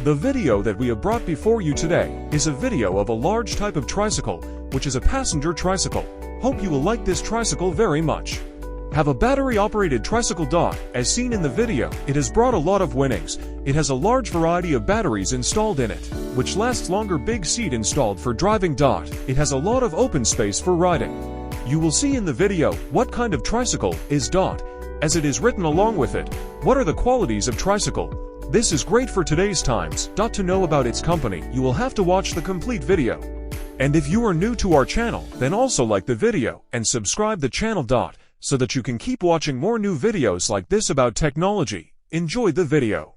The video that we have brought before you today is a video of a large type of tricycle, which is a passenger tricycle. Hope you will like this tricycle very much. Have a battery-operated tricycle. As seen in the video, it has brought a lot of winnings. It has a large variety of batteries installed in it, which lasts longer. Big seat installed for driving. It has a lot of open space for riding. You will see in the video what kind of tricycle is. As it is written along with it, what are the qualities of tricycle. This is great for today's times. To know about its company, you will have to watch the complete video. And if you are new to our channel, then also like the video and subscribe the channel. So that you can keep watching more new videos like this about technology. Enjoy the video.